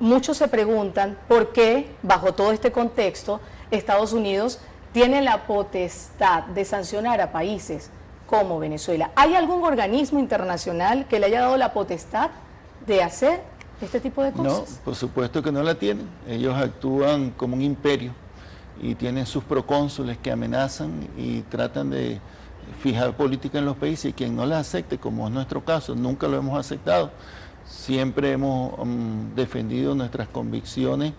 muchos se preguntan por qué, bajo todo este contexto, Estados Unidos tiene la potestad de sancionar a países como Venezuela. ¿Hay algún organismo internacional que le haya dado la potestad de hacer este tipo de cosas? No, por supuesto que no la tienen. Ellos actúan como un imperio y tienen sus procónsules que amenazan y tratan de fijar política en los países, y quien no las acepte, como es nuestro caso, nunca lo hemos aceptado. Siempre hemos defendido nuestras convicciones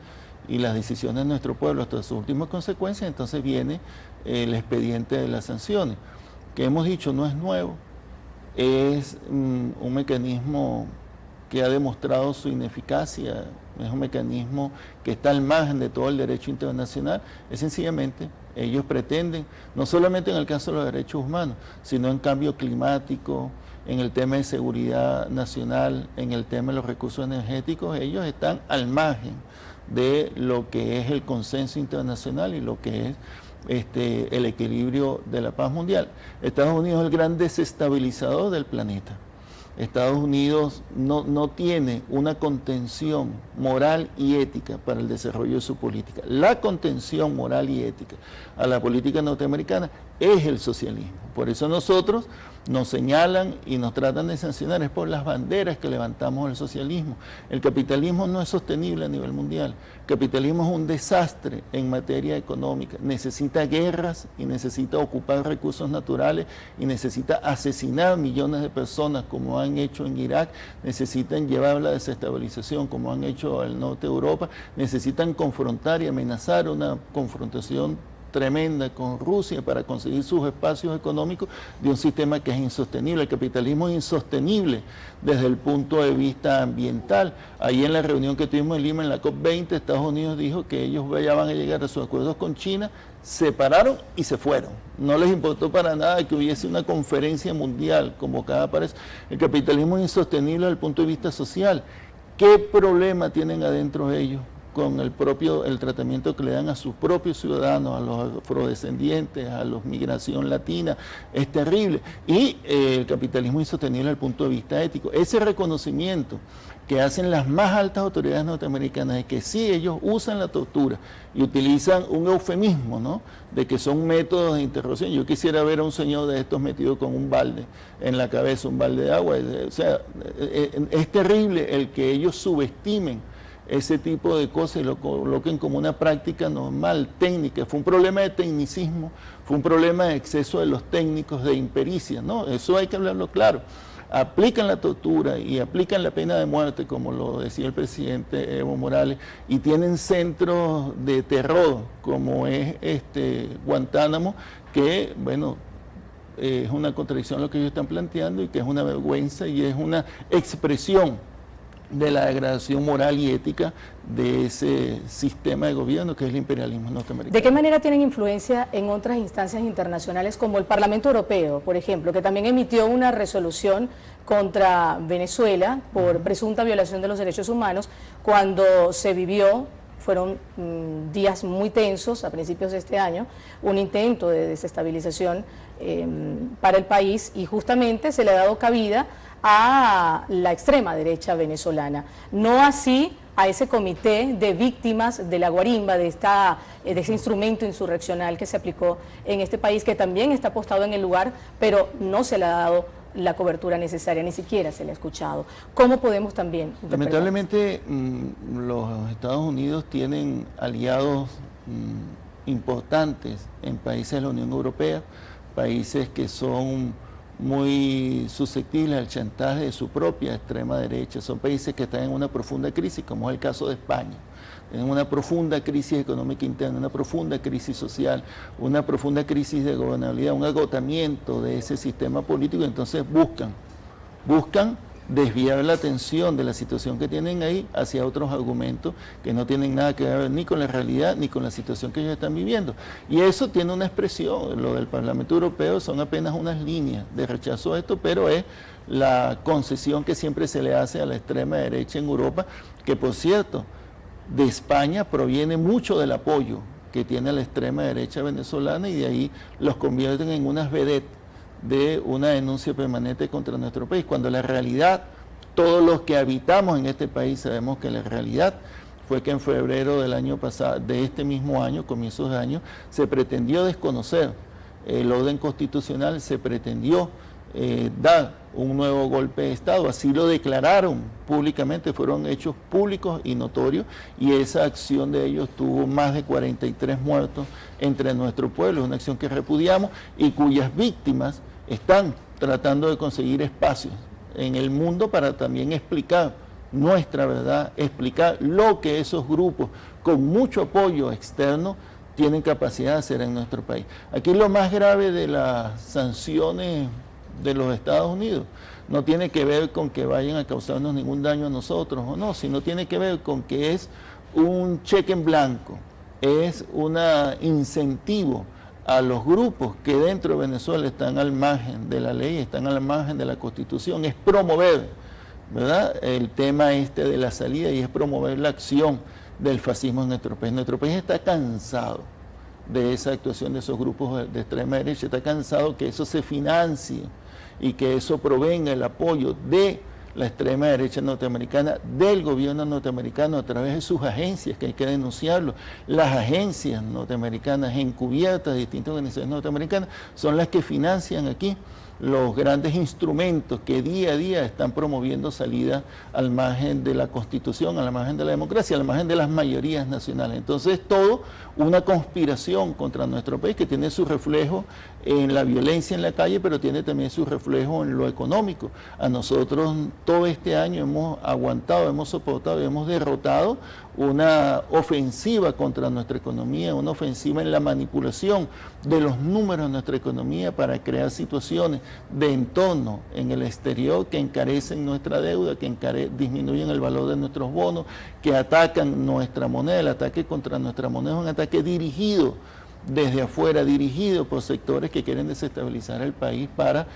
y las decisiones de nuestro pueblo hasta sus últimas consecuencias. Entonces viene el expediente de las sanciones, que hemos dicho no es nuevo, es un mecanismo que ha demostrado su ineficacia, es un mecanismo que está al margen de todo el derecho internacional. Es sencillamente, ellos pretenden, no solamente en el caso de los derechos humanos, sino en cambio climático, en el tema de seguridad nacional, en el tema de los recursos energéticos, ellos están al margen de lo que es el consenso internacional y lo que es el equilibrio de la paz mundial. Estados Unidos es el gran desestabilizador del planeta. Estados Unidos no tiene una contención moral y ética para el desarrollo de su política. La contención moral y ética a la política norteamericana es el socialismo. Por eso nosotros nos señalan y nos tratan de sancionar, es por las banderas que levantamos al socialismo. El capitalismo no es sostenible a nivel mundial. El capitalismo es un desastre en materia económica. Necesita guerras y necesita ocupar recursos naturales y necesita asesinar millones de personas como han hecho en Irak. Necesitan llevar la desestabilización como han hecho al norte de Europa. Necesitan confrontar y amenazar una confrontación tremenda con Rusia para conseguir sus espacios económicos de un sistema que es insostenible. El capitalismo es insostenible desde el punto de vista ambiental. Ahí en la reunión que tuvimos en Lima, en la COP20, Estados Unidos dijo que ellos ya van a llegar a sus acuerdos con China, se pararon y se fueron. No les importó para nada que hubiese una conferencia mundial convocada para eso. El capitalismo es insostenible desde el punto de vista social. ¿Qué problema tienen adentro ellos con el tratamiento que le dan a sus propios ciudadanos, a los afrodescendientes, a la migración latina? Es terrible. Y el capitalismo insostenible desde el punto de vista ético. Ese reconocimiento que hacen las más altas autoridades norteamericanas de que sí, ellos usan la tortura y utilizan un eufemismo, ¿no?, de que son métodos de interrogación. Yo quisiera ver a un señor de estos metido con un balde en la cabeza, un balde de agua. O sea, es terrible el que ellos subestimen ese tipo de cosas y lo coloquen como una práctica normal, técnica. Fue un problema de tecnicismo, fue un problema de exceso de los técnicos, de impericia, ¿no? Eso hay que hablarlo claro. Aplican la tortura y aplican la pena de muerte, como lo decía el presidente Evo Morales, y tienen centros de terror, como es Guantánamo, que, bueno, es una contradicción lo que ellos están planteando y que es una vergüenza y es una expresión de la degradación moral y ética de ese sistema de gobierno que es el imperialismo norteamericano. ¿De qué manera tienen influencia en otras instancias internacionales como el Parlamento Europeo, por ejemplo, que también emitió una resolución contra Venezuela por presunta violación de los derechos humanos cuando se vivió, fueron días muy tensos a principios de este año, un intento de desestabilización para el país, y justamente se le ha dado cabida a la extrema derecha venezolana, no así a ese comité de víctimas de la guarimba, de ese instrumento insurreccional que se aplicó en este país, que también está apostado en el lugar, pero no se le ha dado la cobertura necesaria, ni siquiera se le ha escuchado. ¿Cómo podemos también interpretar? Lamentablemente los Estados Unidos tienen aliados importantes en países de la Unión Europea, países que son muy susceptibles al chantaje de su propia extrema derecha. Son países que están en una profunda crisis, como es el caso de España, en una profunda crisis económica interna, una profunda crisis social, una profunda crisis de gobernabilidad, un agotamiento de ese sistema político. Entonces buscan desviar la atención de la situación que tienen ahí hacia otros argumentos que no tienen nada que ver ni con la realidad ni con la situación que ellos están viviendo. Y eso tiene una expresión. Lo del Parlamento Europeo son apenas unas líneas de rechazo a esto, pero es la concesión que siempre se le hace a la extrema derecha en Europa, que por cierto, de España proviene mucho del apoyo que tiene la extrema derecha venezolana, y de ahí los convierten en unas vedettes de una denuncia permanente contra nuestro país, cuando la realidad Todos los que habitamos en este país sabemos que la realidad fue que en febrero del año pasado, de este mismo año, comienzos de año, se pretendió desconocer el orden constitucional, se pretendió dar un nuevo golpe de Estado, así lo declararon públicamente, fueron hechos públicos y notorios, y esa acción de ellos tuvo más de 43 muertos entre nuestro pueblo, una acción que repudiamos y cuyas víctimas están tratando de conseguir espacios en el mundo para también explicar nuestra verdad, explicar lo que esos grupos con mucho apoyo externo tienen capacidad de hacer en nuestro país. Aquí lo más grave de las sanciones de los Estados Unidos no tiene que ver con que vayan a causarnos ningún daño a nosotros o no, sino tiene que ver con que es un cheque en blanco, es un incentivo a los grupos que dentro de Venezuela están al margen de la ley, están al margen de la Constitución, es promover, ¿verdad?, el tema de la salida, y es promover la acción del fascismo en nuestro país. Nuestro país está cansado de esa actuación de esos grupos de extrema derecha, está cansado que eso se financie y que eso provenga el apoyo de la extrema derecha norteamericana, del gobierno norteamericano a través de sus agencias, que hay que denunciarlo. Las agencias norteamericanas encubiertas de distintas organizaciones norteamericanas son las que financian aquí los grandes instrumentos que día a día están promoviendo salida al margen de la Constitución, al margen de la democracia, al margen de las mayorías nacionales. Entonces, todo una conspiración contra nuestro país que tiene su reflejo en la violencia en la calle, pero tiene también su reflejo en lo económico. A nosotros todo este año hemos aguantado, hemos soportado y hemos derrotado una ofensiva contra nuestra economía, una ofensiva en la manipulación de los números de nuestra economía para crear situaciones de entorno en el exterior que encarecen nuestra deuda, que disminuyen el valor de nuestros bonos, que atacan nuestra moneda. El ataque contra nuestra moneda es un ataque dirigido desde afuera, dirigido por sectores que quieren desestabilizar el país para,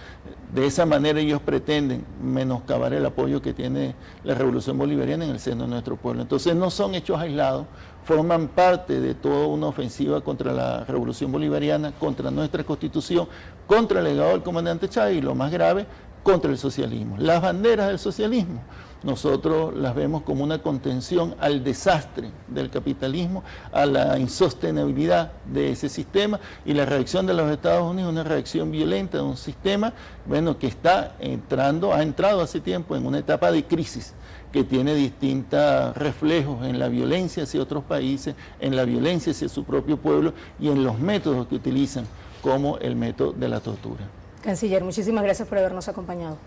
de esa manera ellos pretenden menoscabar el apoyo que tiene la Revolución Bolivariana en el seno de nuestro pueblo. Entonces no son hechos aislados, forman parte de toda una ofensiva contra la Revolución Bolivariana, contra nuestra Constitución, contra el legado del comandante Chávez y, lo más grave, contra el socialismo. Las banderas del socialismo nosotros las vemos como una contención al desastre del capitalismo, a la insostenibilidad de ese sistema, y la reacción de los Estados Unidos, una reacción violenta de un sistema, bueno, que ha entrado hace tiempo en una etapa de crisis que tiene distintos reflejos en la violencia hacia otros países, en la violencia hacia su propio pueblo y en los métodos que utilizan, como el método de la tortura. Canciller, muchísimas gracias por habernos acompañado.